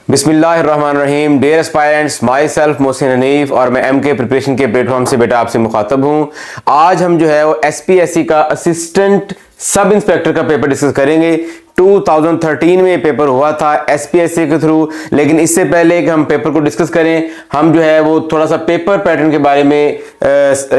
बिस्मिल्लाहिर्रहमानिर्रहीम। Dear aspirants, myself Mohsin Hanif और मैं एमके प्रिपरेशन के प्लेटफॉर्म से बेटा आपसे मुखातब हूँ। आज हम जो है वो एसपीएससी का असिस्टेंट सब इंस्पेक्टर का पेपर डिस्कस करेंगे। 2013 में पेपर हुआ था एसपीएससी के थ्रू, लेकिन इससे पहले कि हम पेपर को डिस्कस करें, हम जो है वो थोड़ा सा पेपर पैटर्न के बारे में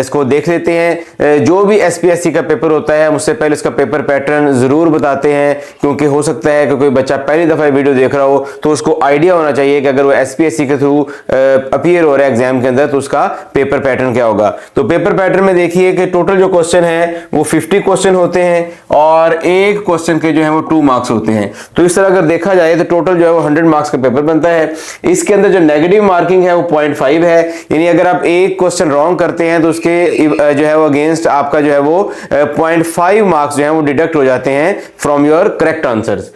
इसको देख लेते हैं। जो भी एसपीएससी का पेपर होता है मुझसे पहले इसका पेपर पैटर्न जरूर बताते हैं, क्योंकि हो सकता है कि कोई बच्चा पहली दफा वीडियो देख रहा हो तो उसको आइडिया होना चाहिए कि अगर वो एसपीएससी के थ्रू अपीयर हो रहा है एग्जाम के अंदर तो उसका पेपर पैटर्न क्या होगा। तो पेपर पैटर्न में देखिए कि टोटल जो क्वेश्चन है वो 50 क्वेश्चन होते हैं और एक क्वेश्चन के जो है वो 2 मार्क्स होते हैं। तो इस तरह अगर देखा जाए तो टोटल जो है वो 100 मार्क्स का पेपर बनता है। इसके अंदर जो नेगेटिव मार्किंग है वो 0.5 है, यानी अगर आप एक क्वेश्चन रॉन्ग करते हैं तो उसके जो है वो अगेंस्ट आपका जो है वो 0.5 मार्क्स जो है वो डिडक्ट हो जाते हैं from your correct answers.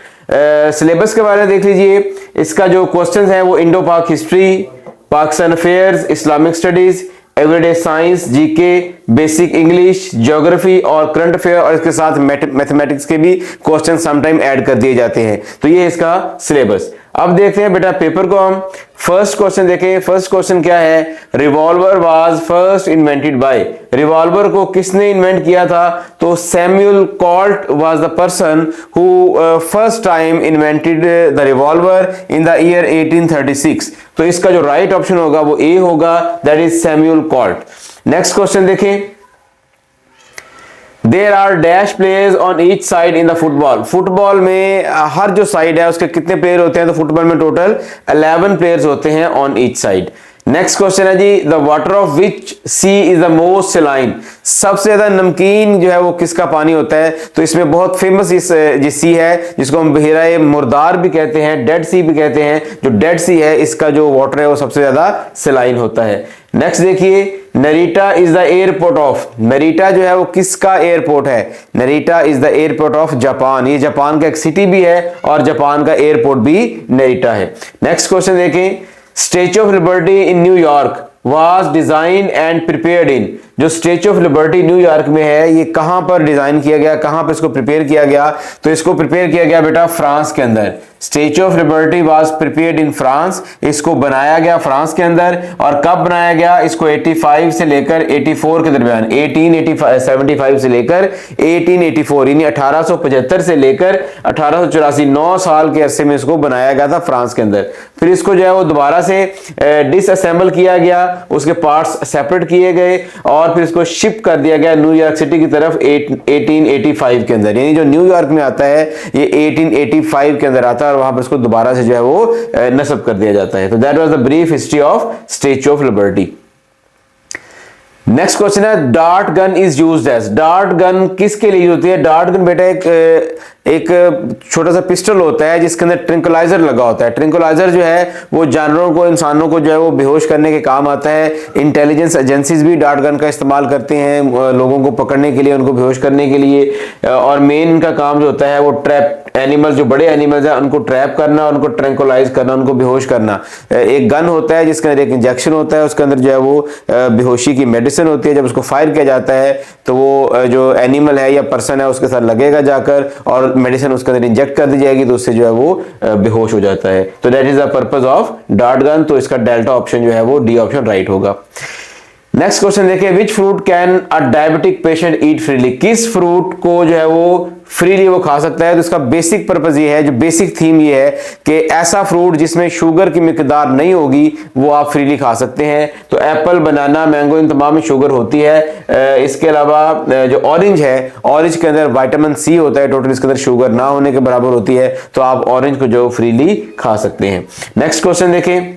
Syllabus के बारे में देख लीजिए। इसका जो क्वेश्चन है वो इंडो पाक history, Pakistan affairs, Islamic studies, everyday science, GK, basic English, geography और करंट अफेयर, और इसके साथ मैथमेटिक्स के भी क्वेश्चन समटाइम ऐड कर दिए जाते हैं। तो ये इसका सिलेबस। अब देखते हैं बेटा पेपर को हम। फर्स्ट क्वेश्चन देखें। फर्स्ट क्वेश्चन क्या है? Revolver was first invented by. Revolver को किसने इन्वेंट किया था? तो Samuel Colt was the person who first time invented the revolver in the year 1836। तो इसका जो राइट ऑप्शन होगा वो ए होगा, that is Samuel Colt. Next question देखें। There are dash players on each side in the football. Football में हर जो साइड है उसके कितने प्लेयर होते हैं? तो फुटबॉल में टोटल 11 प्लेयर्स होते हैं on each side. Next question है जी, the water of which sea is the most saline. सबसे ज्यादा नमकीन जो है वो किसका पानी होता है? तो इसमें बहुत फेमस इस सी है जिसको हम बहिराए मुर्दार भी कहते हैं, डेड सी भी कहते हैं। जो डेड सी है इसका जो वाटर है वो सबसे ज्यादा सलाइन होता है। नेक्स्ट देखिए, नरीटा इज द एयरपोर्ट ऑफ। नरीटा जो है वो किसका एयरपोर्ट है? नरीटा is the airport of Japan. ये जापान का एक सिटी भी है और जापान का एयरपोर्ट भी नरीटा है। नेक्स्ट क्वेश्चन देखें। Statue of liberty in New York was design and prepared in. जो स्टेच्यू ऑफ लिबर्टी न्यूयॉर्क में है ये कहां पर डिजाइन किया गया, कहां पर इसको प्रिपेयर किया गया? तो इसको प्रिपेयर किया गया बेटा फ्रांस के अंदर। Statue of liberty was prepared in France. इसको बनाया गया फ्रांस के अंदर। और कब बनाया गया? इसको 85 से लेकर 84 के दरमियान, 1875 से लेकर 1884 यानी 1875 से लेकर 1884 9 साल के अरसे में इसको बनाया गया था फ्रांस के अंदर। फिर इसको जो है वो दोबारा से डिसअसेंबल किया गया, उसके पार्ट्स सेपरेट किए गए और फिर इसको शिप कर दिया गया न्यूयॉर्क सिटी की तरफ 1885 के अंदर। यानी जो न्यूयॉर्क में आता है ये 1885 के अंदर आता है और वहां पर इसको दोबारा से जो है वो नस्ब कर दिया जाता है। तो that was the brief history of Statue of Liberty. Next question है, dart gun is used as. Dart gun किसके लिए होती है? डार्ट गन बेटा एक छोटा सा पिस्टल होता है जिसके अंदर ट्रिंकुलाइजर लगा होता है। ट्रिंकुलाइजर जो है वो जानवरों को, इंसानों को जो है वो बेहोश करने के काम आता है। इंटेलिजेंस एजेंसीज भी डार्ट गन का इस्तेमाल करते हैं लोगों को पकड़ने के लिए, उनको बेहोश करने के लिए। और मेन इनका काम जो होता है वो ट्रैप एनिमल्स, जो बड़े एनिमल्स हैं उनको ट्रैप करना, उनको ट्रैंकुलाइज करना, उनको बेहोश करना। एक गन होता है जिसके अंदर एक इंजेक्शन होता है, उसके अंदर जो है वो बेहोशी की मेडिसिन होती है। जब उसको फायर किया जाता है तो वो जो एनिमल है या पर्सन है उसके साथ लगेगा जाकर और मेडिसिन उसके अंदर इंजेक्ट कर दी जाएगी तो उससे जो है वो बेहोश हो जाता है। तो that is the purpose of dart gun. तो इसका डेल्टा ऑप्शन जो है वो डी ऑप्शन राइट होगा। नेक्स्ट क्वेश्चन देखिए, which fruit can a diabetic patient eat freely. किस फ्रूट को जो है वो फ्रीली वो खा सकता है? तो इसका बेसिक पर्पस ये है, जो बेसिक थीम ये है कि ऐसा फ्रूट जिसमें शुगर की मिकदार नहीं होगी वो आप फ्रीली खा सकते हैं। तो एप्पल, बनाना, मैंगो, इन तमाम में शुगर होती है। इसके अलावा जो ऑरेंज है, ऑरेंज के अंदर विटामिन सी होता है, टोटल इसके अंदर शुगर ना होने के बराबर होती है। तो आप ऑरेंज को जो फ्रीली खा सकते हैं। नेक्स्ट क्वेश्चन देखें,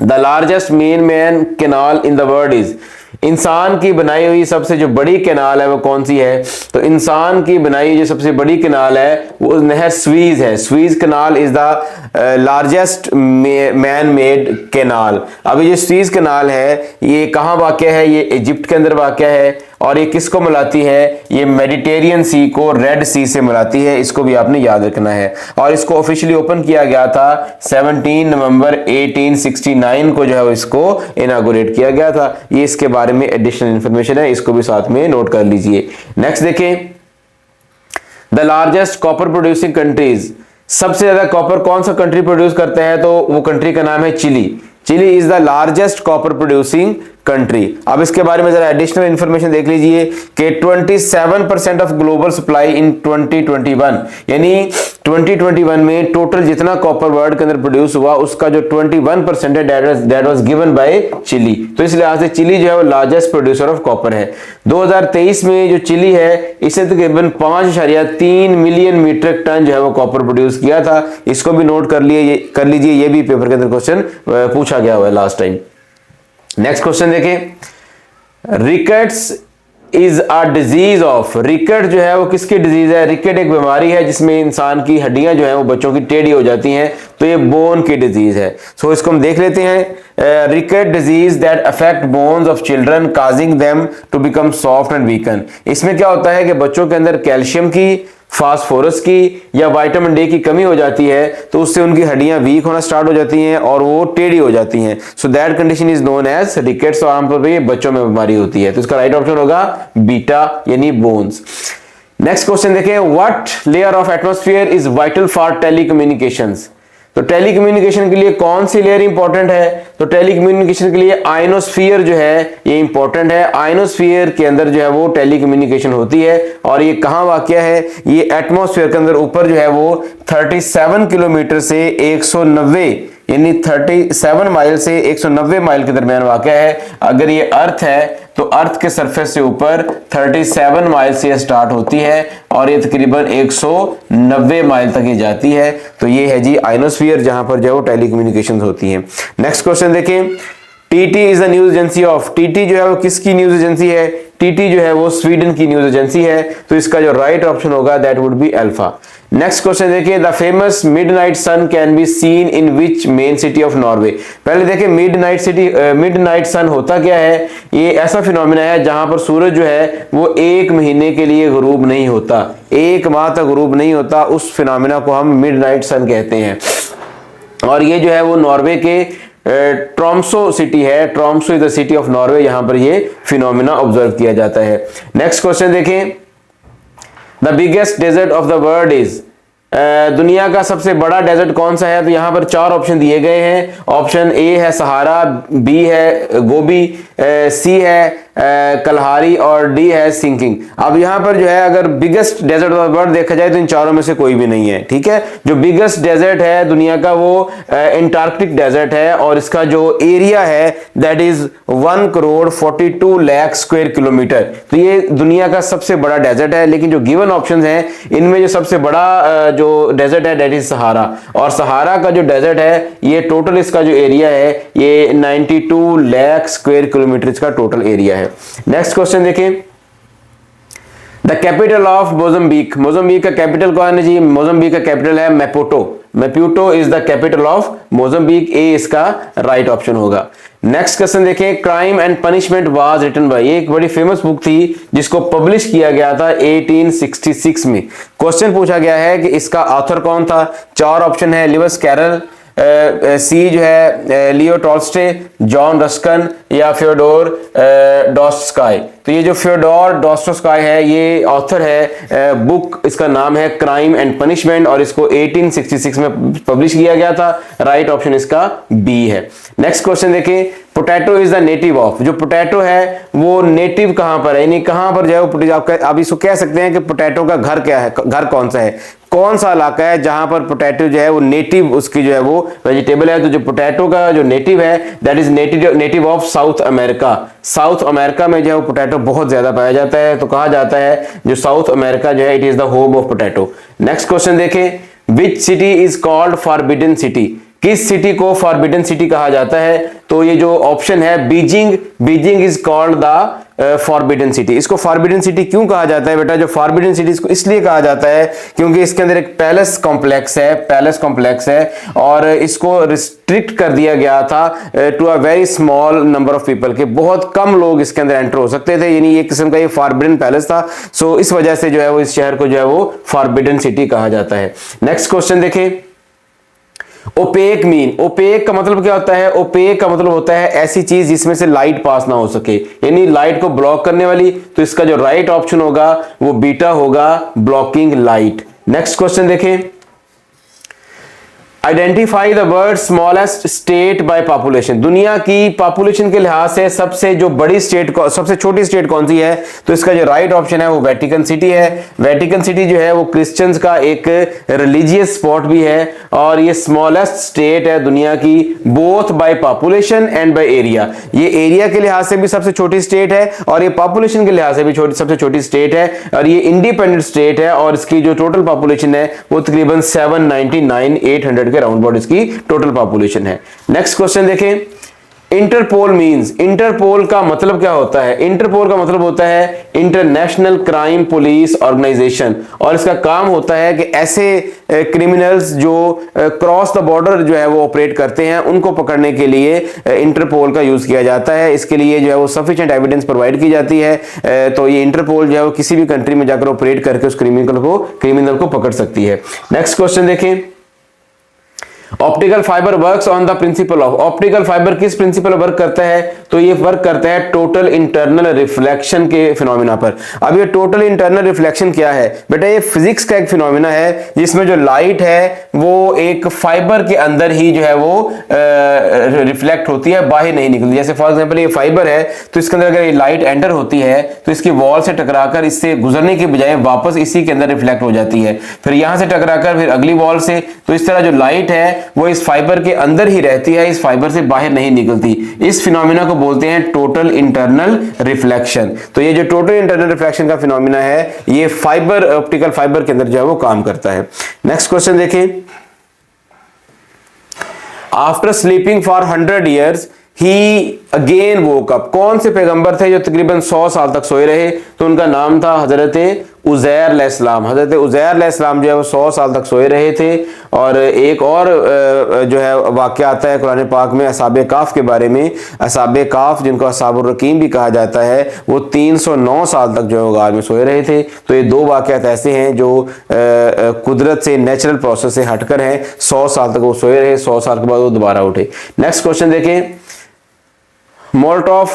the largest main man canal in the world is. इंसान की बनाई हुई सबसे जो बड़ी कैनाल है वो कौन सी है? तो इंसान की बनाई हुई जो सबसे बड़ी कैनाल है वो नहर स्वीज है। Suez Canal is the largest man made canal. अब ये स्वीज कैनाल है ये कहाँ वाक़ है? ये इजिप्ट के अंदर वाक़ है और ये किसको मिलाती है? ये मेडिटेरियन सी को रेड सी से मिलाती है। इसको भी आपने याद रखना है। और इसको ऑफिशियली ओपन किया गया था 17 नवंबर 1869 को जो है इसको इनागुरेट किया गया था। ये इसके बारे में एडिशनल इंफॉर्मेशन है, इसको भी साथ में नोट कर लीजिए। नेक्स्ट देखें, the largest copper producing countries. सबसे ज्यादा कॉपर कौन सा कंट्री प्रोड्यूस करता है, तो वो कंट्री का नाम है Chile. Chile is the largest copper producing country. अब इसके बारे में जरा एडिशनल इंफॉर्मेशन देख लीजिए कि 27% ऑफ ग्लोबल सप्लाई इन 2021, यानी 2021 में टोटल जितना कॉपर वर्ल्ड के अंदर प्रोड्यूस हुआ उसका जो 21% है that was given by Chile. तो इस लिहाज से चिली जो है वो लार्जेस्ट प्रोड्यूसर ऑफ कॉपर है। 2023 में जो चिली है इसने तकरीबन 5.3 मिलियन मीट्रिक टन जो है वो कॉपर प्रोड्यूस किया था। इसको भी नोट कर लीजिए, ये भी पेपर के अंदर क्वेश्चन पूछा गया हुआ है लास्ट टाइम। नेक्स्ट क्वेश्चन देखें, rickets is a disease of, ricket जो है वो किसकी डिजीज है? रिकेट एक बीमारी है जिसमें इंसान की हड्डियां जो है वो बच्चों की टेढ़ी हो जाती हैं, तो ये बोन की डिजीज है। सो इसको हम देख लेते हैं। Ricket disease that affect bones of children causing them to become soft and weaken. इसमें क्या होता है कि बच्चों के अंदर कैल्शियम की, फास्फोरस की या विटामिन डी की कमी हो जाती है, तो उससे उनकी हड्डियां वीक होना स्टार्ट हो जाती हैं और वो टेढ़ी हो जाती हैं। So that condition is known as rickets, और आमतौर पर ये बच्चों में बीमारी होती है। तो इसका राइट ऑप्शन होगा बीटा यानी बोन्स। नेक्स्ट क्वेश्चन देखें, what layer of atmosphere is vital for telecommunications. तो टेलीकम्युनिकेशन के लिए कौन सी लेयर इंपॉर्टेंट है? तो टेलीकम्युनिकेशन के लिए आयनोस्फीयर जो है ये इंपॉर्टेंट है। आयनोस्फीयर के अंदर जो है वो टेलीकम्युनिकेशन होती है, और ये कहां वाकया है? ये एटमॉस्फेयर के अंदर ऊपर जो है वो 37 किलोमीटर से 190 यानी 37 माइल से 190 माइल के दरमियान वाकया है। अगर ये अर्थ है तो अर्थ के सरफेस से ऊपर 37 माइल से स्टार्ट होती है और ये तकरीबन 190 माइल तक ही जाती है। तो ये है जी आयनोस्फीयर, जहां पर जो है वो टेलीकम्युनिकेशंस होती हैं। नेक्स्ट क्वेश्चन देखें, TT is the news agency of, TT जो है वो किसकी न्यूज एजेंसी है? टीटी जो है वो स्वीडन की न्यूज एजेंसी है। तो इसका जो राइट ऑप्शन होगा that would be alpha. Next question देखिए, the famous midnight sun can be seen in which main city of Norway. पहले देखिए मिडनाइट सन होता क्या है? ये ऐसा फिनोमिना है जहां पर सूरज जो है वो एक महीने के लिए गुरूब नहीं होता, एक माह तक गुरूब नहीं होता। उस फिनोमिना को हम मिडनाइट सन कहते हैं, और ये जो है वो नॉर्वे के ट्रॉम्सो सिटी है। Tromso is the city of Norway, यहां पर ये फिनोमिना ऑब्जर्व किया जाता है। नेक्स्ट क्वेश्चन देखें, the biggest desert of the world is, दुनिया का सबसे बड़ा डेजर्ट कौन सा है? तो यहां पर 4 ऑप्शन दिए गए हैं। ऑप्शन ए है सहारा, बी है गोबी, सी है कलहारी और डी है सिंकिंग। अब यहां पर जो है अगर biggest desert of the world देखा जाए तो इन चारों में से कोई भी नहीं है, ठीक है। जो बिगेस्ट डेजर्ट है दुनिया का वो एंटार्क्टिक डेजर्ट है, और इसका जो एरिया है दैट इज 1,42,00,000 स्क्वायर किलोमीटर। तो ये दुनिया का सबसे बड़ा डेजर्ट है, लेकिन जो गिवन ऑप्शंस हैं इनमें जो सबसे बड़ा जो डेजर्ट है दैट इज सहारा, और सहारा का जो डेजर्ट है ये टोटल इसका जो एरिया है ये 92 लाख स्क्वायर किलोमीटर इसका टोटल एरिया है। नेक्स्ट क्वेश्चन देखें, the capital of Mozambique, Mozambique का कैपिटल कौन है जी? मोजाम्बिक का कैपिटल है Maputo. Maputo is the capital of Mozambique, A इसका राइट ऑप्शन होगा। नेक्स्ट क्वेश्चन देखें, crime and punishment was written by, ये एक बड़ी फेमस बुक थी जिसको पब्लिश किया गया था 1866 में। क्वेश्चन पूछा गया है कि इसका ऑथर कौन था? 4 ऑप्शन है, लिविस कैरल, सी जो है लियो टॉल्स्टे, जॉन रस्किन या फ्योडोर डॉस्टस्काई। तो ये जो फ्योडोर डॉस्टस्काई है ये ऑथर है, बुक इसका नाम है क्राइम एंड पनिशमेंट, और इसको 1866 में पब्लिश किया गया था। राइट ऑप्शन इसका बी है। नेक्स्ट क्वेश्चन देखें, potato is the native of, जो पोटैटो है वो नेटिव कहां पर है, यानी कहां पर जो है आप इसको कह सकते हैं कि पोटैटो का घर क्या है, घर कौन सा है, कौन सा इलाका है जहां पर पोटैटो जो है वो नेटिव उसकी जो है वो वेजिटेबल है। तो जो पोटैटो का जो नेटिव है that is native of south America. South America में जो है वो पोटैटो बहुत ज्यादा पाया जाता है, तो कहा जाता है जो साउथ अमेरिका जो है it is the home of potato. Next question देखें, which city is called forbidden city, किस सिटी को फॉरबिडन सिटी कहा जाता है? तो ये जो ऑप्शन है Beijing, Beijing is called the forbidden city. इसको फॉरबिडन सिटी क्यों कहा जाता है बेटा? जो फॉरबिडन सिटी इसको इसलिए कहा जाता है क्योंकि इसके अंदर एक पैलेस कॉम्प्लेक्स है, और इसको रिस्ट्रिक्ट कर दिया गया था to a very small number of people, के बहुत कम लोग इसके अंदर एंटर हो सकते थे, यानी एक किस्म का ये फॉरबिडन पैलेस था। सो इस वजह से जो है वो इस शहर को जो है वो फॉरबिडन सिटी कहा जाता है। नेक्स्ट क्वेश्चन देखें, ओपेक मीन, ओपेक का मतलब क्या होता है? ओपेक का मतलब होता है ऐसी चीज जिसमें से लाइट पास ना हो सके, यानी लाइट को ब्लॉक करने वाली। तो इसका जो राइट ऑप्शन होगा वो बीटा होगा, ब्लॉकिंग लाइट। नेक्स्ट क्वेश्चन देखें, identify the world smallest state by population. दुनिया की पॉपुलेशन के लिहाज से सबसे जो बड़ी स्टेट, सबसे छोटी स्टेट कौन सी है? तो इसका जो राइट ऑप्शन है वो वेटिकन सिटी है। वेटिकन सिटी जो है वो क्रिश्चियंस का एक रिलीजियस स्पॉट भी है और ये स्मॉलेस्ट स्टेट है दुनिया की, both by population and by area. ये एरिया के लिहाज से भी सबसे छोटी स्टेट है और ये पॉपुलेशन के लिहाज से भी सबसे छोटी स्टेट है और ये इंडिपेंडेंट स्टेट है और इसकी जो टोटल पॉपुलेशन है वो तकरीबन 799,800 के राउंड अबाउट इसकी टोटल पॉपुलेशन है। नेक्स्ट क्वेश्चन देखें, इंटरपोल मींस, इंटरपोल का मतलब क्या होता है? इंटरपोल का मतलब होता है इंटरनेशनल क्राइम पुलिस ऑर्गेनाइजेशन और इसका काम होता है कि ऐसे क्रिमिनल्स जो क्रॉस द बॉर्डर जो है वो ऑपरेट करते हैं उनको पकड़ने के लिए इंटरपोल का यूज किया जाता है। इसके लिए जो है वो सफिशिएंट एविडेंस प्रोवाइड की जाती है, तो ये इंटरपोल जो है वो किसी भी कंट्री में जाकर ऑपरेट करके उस क्रिमिनल को पकड़ सकती है। नेक्स्ट क्वेश्चन देखें, optical fibre works on the principle of, optical fibre किस प्रिंसिपल वर्क करता है? तो ये वर्क करता है टोटल इंटरनल रिफ्लेक्शन के फिनोमिना पर। अब ये टोटल इंटरनल रिफ्लेक्शन क्या है बेटा? ये फिजिक्स का एक फिनोमिना है जिसमें जो लाइट है वो एक फाइबर के अंदर ही जो है वो रिफ्लेक्ट होती है, बाहर नहीं निकलती। जैसे फॉर एग्जांपल ये फाइबर है तो इसके अंदर अगर ये लाइट एंटर होती है तो इसकी वॉल से टकराकर इससे गुजरने के बजाय वापस इसी के अंदर रिफ्लेक्ट हो जाती है, फिर यहां से टकराकर फिर अगली वॉल से। तो इस तरह जो लाइट है वो इस फाइबर के अंदर ही रहती है, इस फाइबर से बाहर नहीं निकलती। इस फिनोमिना को बोलते हैं टोटल इंटरनल रिफ्लेक्शन। तो ये जो टोटल इंटरनल रिफ्लेक्शन का फिनोमिना है ये फाइबर, ऑप्टिकल फाइबर के अंदर जो है वो काम करता है। नेक्स्ट क्वेश्चन देखें, after sleeping for 100 years he again woke up. कौन से पैगंबर थे जो तकरीबन 100 साल तक सोए रहे? तो उनका नाम था हजरत उज़ैर अलैहिस्सलाम। हजरत उज़ैर अलैहिस्सलाम जो है वो 100 साल तक सोए रहे थे। और एक और जो है वाक़या आता है कुरान पाक में असहाबे काफ के बारे में। असहाबे काफ जिनको असहाबुर रकीम भी कहा जाता है वो 309 साल तक जो है गार में सोए रहे थे। तो ये दो वाक़यात ऐसे हैं जो कुदरत से, नेचुरल प्रोसेस से हटकर हैं। 100 साल तक वो सोए रहे, 100 साल के बाद वो दोबारा उठे। नेक्स्ट क्वेश्चन देखें, मोलोटोव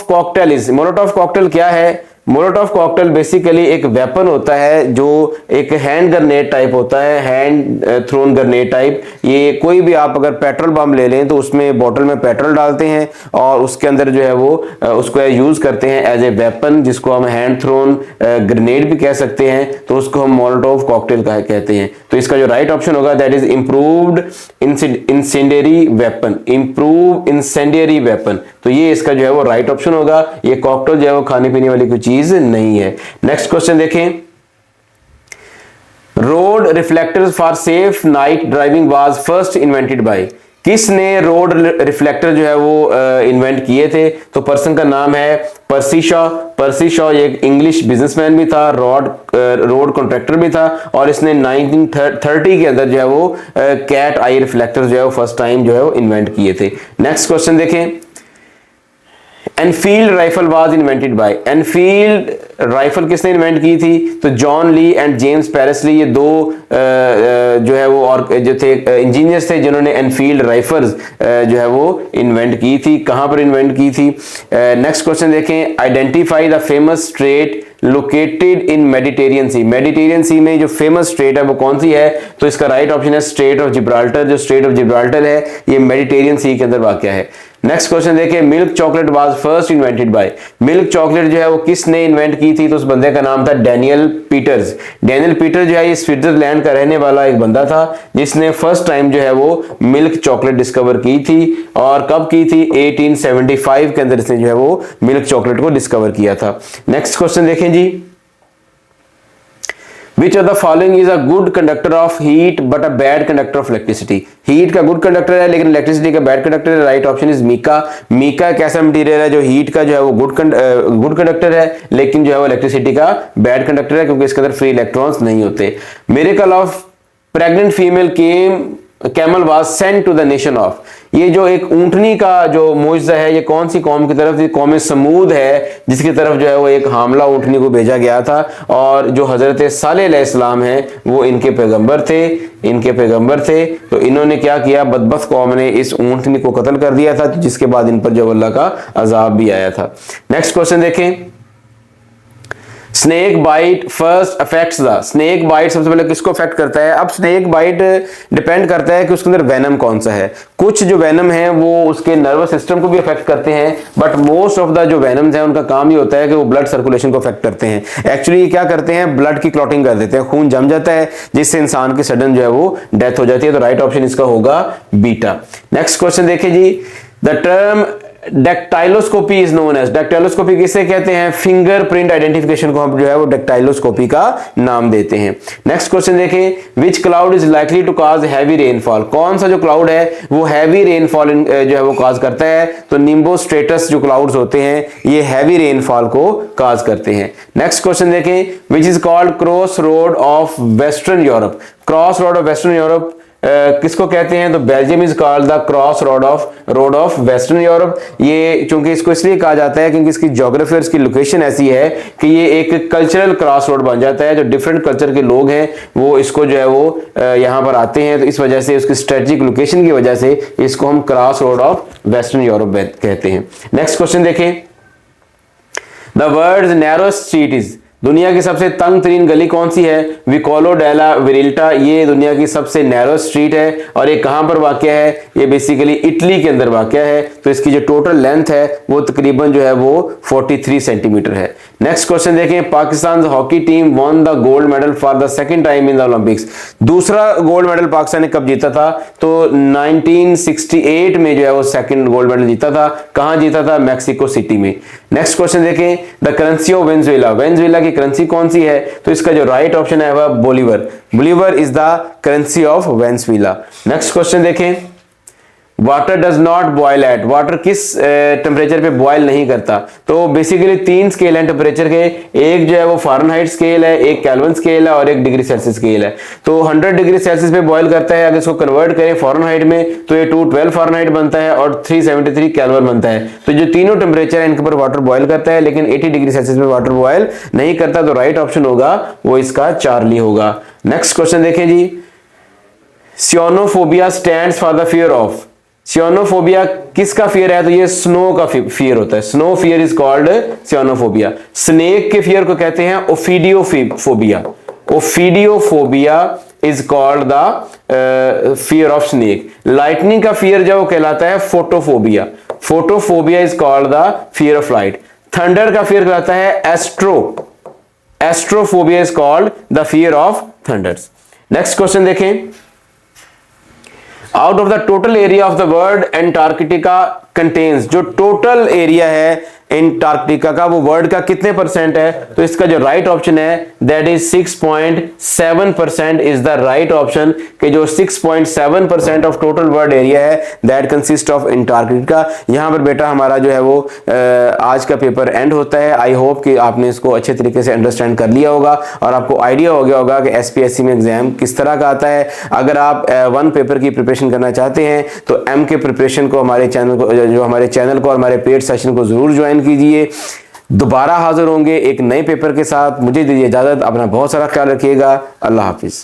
कॉकटेल। मोलोटोव कॉकटेल क्या है? मोलोटोव कॉकटेल बेसिकली एक वेपन होता है जो एक हैंड ग्रेनेड टाइप होता है, हैंड थ्रोन ग्रेनेड टाइप। ये कोई भी आप अगर पेट्रोल बम ले लें तो उसमें बोतल में पेट्रोल डालते हैं और उसके अंदर जो है वो उसको यूज करते हैं एज ए वेपन, जिसको हम हैंड थ्रोन ग्रेनेड भी कह सकते हैं। तो उसको हम मोलोटोव कॉकटेल कहते हैं। तो इसका जो राइट ऑप्शन होगा that is improved incendiary weapon, improve incendiary weapon. तो ये इसका जो है वो राइट ऑप्शन होगा। ये कॉकटेल जो है वो खाने पीने वाली कोई चीज नहीं है। नेक्स्ट क्वेश्चन देखें, road reflectors for safe night driving was first invented by. किसने रोड रिफ्लेक्टर जो है वो इन्वेंट किए थे? तो पर्सन का नाम है पर्सी शॉ। पर्सी शॉ एक इंग्लिश बिजनेसमैन भी था, रोड कॉन्ट्रैक्टर भी था और इसने 1930 के अंदर जो है वो कैट आई रिफ्लेक्टर जो है वो फर्स्ट टाइम जो है वो इन्वेंट किए थे। नेक्स्ट क्वेश्चन देखें, Enfield rifle was invented by. Enfield rifle किसने इन्वेंट की थी? तो जॉन ली एंड जेम्स पेरिसली, ये दो जो है वो और जो थे इंजीनियर्स थे जिन्होंने एनफील्ड राइफल्स जो है वो इन्वेंट की थी। कहां पर इन्वेंट की थी? नेक्स्ट क्वेश्चन देखें, identify the famous strait located in Mediterranean sea. Mediterranean sea में जो फेमस स्ट्रेट है वो कौन सी है? तो इसका राइट ऑप्शन है स्ट्रेट ऑफ जिब्राल्टर। जो स्ट्रेट ऑफ जिब्राल्टर है ये मेडिटेरियन सी के अंदर वाक़या है। नेक्स्ट क्वेश्चन देखिए, milk chocolate was first invented by. Milk chocolate जो है वो किसने इन्वेंट की थी? तो उस बंदे का नाम था डैनियल पीटर्स। डैनियल पीटर जो है ये स्विट्जरलैंड का रहने वाला एक बंदा था जिसने फर्स्ट टाइम जो है वो मिल्क चॉकलेट डिस्कवर की थी। और कब की थी? 1875 के अंदर इसने जो है वो मिल्क चॉकलेट को डिस्कवर किया था। नेक्स्ट क्वेश्चन देखें जी, Which of the following is a good conductor of heat but a bad conductor of electricity? Heat का गुड कंडक्टर है लेकिन इलेक्ट्रिसिटी का बैड कंडक्टर है। Right option is mica. Mica एक ऐसा मटेरियल है जो हीट का जो है वो गुड कंडक्टर है लेकिन जो है वो इलेक्ट्रिसिटी का बैड कंडक्टर है क्योंकि इसके अंदर फ्री इलेक्ट्रॉन्स नहीं होते। Miracle of pregnant female camel was sent to the nation of. ये जो एक ऊंटनी का जो मोइज़ा है ये कौन सी कौम की तरफ? कौम समूद है जिसकी तरफ जो है वो एक हामला ऊंटनी को भेजा गया था और जो हजरत सालेह अलैहिस्सलाम है वो इनके पैगंबर थे। तो इन्होंने क्या किया? बदबख्त कौम ने इस ऊंटनी को कत्ल कर दिया था जिसके बाद इन पर जो अल्लाह का अजाब भी आया था। नेक्स्ट क्वेश्चन देखें, snake bite first affects the, snake bite सबसे पहले किसको अफेक्ट करता है? अब स्नेक बाइट डिपेंड करता है कि उसके अंदर वेनम कौन सा है। कुछ जो वेनम है वो उसके नर्वस सिस्टम को भी अफेक्ट करते हैं, बट मोस्ट ऑफ द जो वेनम्स हैं उनका काम ये होता है कि वो ब्लड सर्कुलेशन को अफेक्ट करते हैं। एक्चुअली क्या करते हैं, ब्लड की क्लॉटिंग कर देते हैं, खून जम जाता है जिससे इंसान की सडन जो है वो डेथ हो जाती है। तो राइट ऑप्शन इसका होगा बीटा। नेक्स्ट क्वेश्चन देखिए जी, the term dactyloscopy is known as, dactyloscopy किसे कहते हैं? फिंगरप्रिंट आइडेंटिफिकेशन को हम जो है वो डेक्टाइलोस्कोपी का नाम देते हैं। नेक्स्ट क्वेश्चन देखें, which cloud is likely to cause heavy rainfall, कौन सा जो क्लाउड है वो हैवी रेनफॉल जो है वो कॉज करता है? तो निम्बोस्ट्रेटस जो क्लाउड्स होते हैं ये हैवी रेनफॉल को कॉज करते हैं। नेक्स्ट क्वेश्चन देखें, which is called cross road of western Europe, cross road of western Europe किसको कहते हैं? तो Belgium is called the cross road of western Europe. ये चूंकि इसको इसलिए कहा जाता है क्योंकि इसकी ज्योग्राफी और इसकी लोकेशन ऐसी है कि ये एक कल्चरल क्रॉस रोड बन जाता है। जो डिफरेंट कल्चर के लोग हैं वो इसको जो है वो यहाँ पर आते हैं, तो इस वजह से उसकी स्ट्रेटेजिक लोकेशन की वजह से इसको हम cross road of western Europe कहते हैं। नेक्स्ट क्वेश्चन देखें, the world's narrowest street is, दुनिया की सबसे तंग तरीन गली कौन सी है? विकोलो डेला विरिल्टा, ये दुनिया की सबसे नैरो स्ट्रीट है और ये कहां पर वाक़या है? ये बेसिकली इटली के अंदर वाक़या है। तो इसकी जो टोटल लेंथ है वो तकरीबन जो है वो 43 सेंटीमीटर है। नेक्स्ट क्वेश्चन देखें, Pakistan hockey team one the gold medal for the second time in the Olympics, दूसरा गोल्ड मेडल पाकिस्तान ने कब जीता था? तो 1968 में जो है वो सेकंड गोल्ड मेडल जीता था। कहां जीता था? मैक्सिको सिटी में। नेक्स्ट क्वेश्चन देखें, the currency of Venezuela, Venezuela की करेंसी कौन सी है? तो इसका जो राइट ऑप्शन है वह bolivar, bolivar is the currency of Venezuela. Next question देखें, water does not boil at, water किस टेम्परेचर पे बॉयल नहीं करता? तो बेसिकली 3 स्केल हैं टेम्परेचर के, एक जो है वो फारेनहाइट स्केल है, एक केल्विन स्केल है और एक डिग्री सेल्सियस स्केल है। तो 100 डिग्री सेल्सियस पे बॉयल करता है, अगर इसको कन्वर्ट करें फारेनहाइट में तो ये 212 फारेनहाइट बनता है और 373 केल्विन बनता है। तो जो तीनों टेम्परेचर है इनके ऊपर वाटर बॉयल करता है, लेकिन 80 डिग्री सेल्सियस पे वाटर बॉयल नहीं करता। तो राइट ऑप्शन होगा वो इसका चार्ली होगा। नेक्स्ट क्वेश्चन देखें जी, chionophobia stands for the fear of, chionophobia किसका फियर है? तो ये स्नो का फियर होता है, snow fear is called chionophobia. Snake के फियर को कहते हैं ophidiophobia, ophidiophobia is called the fear of snake. Lightning का फियर जो कहलाता है photophobia, photophobia is called the fear of light. Thunder का फियर कहलाता है astraphobia is called the fear of thunders. Next question देखें, out of the total area of the world Antarctica contains, जो total area है Antarctica का वो world का कितने परसेंट है? तो इसका जो राइट ऑप्शन है that is 6.7% is the right option, कि जो 6.7% ऑफ टोटल वर्ल्ड एरिया है दैट कंसिस्ट ऑफ एंटार्क्टिका। यहां पर बेटा हमारा जो है वो आज का पेपर एंड होता है। आई होप कि आपने इसको अच्छे तरीके से अंडरस्टैंड कर लिया होगा और आपको आइडिया हो गया होगा कि एसपीएससी में एग्जाम किस तरह का आता है। अगर आप 1 पेपर की प्रिपरेशन करना चाहते हैं तो एम के प्रिपरेशन को हमारे चैनल को जो हमारे चैनल को और हमारे पेड सेशन को जरूर ज्वाइन कीजिए। दोबारा हाजिर होंगे एक नए पेपर के साथ। मुझे दीजिए इजाजत, अपना बहुत सारा ख्याल रखिएगा। अल्लाह हाफिज।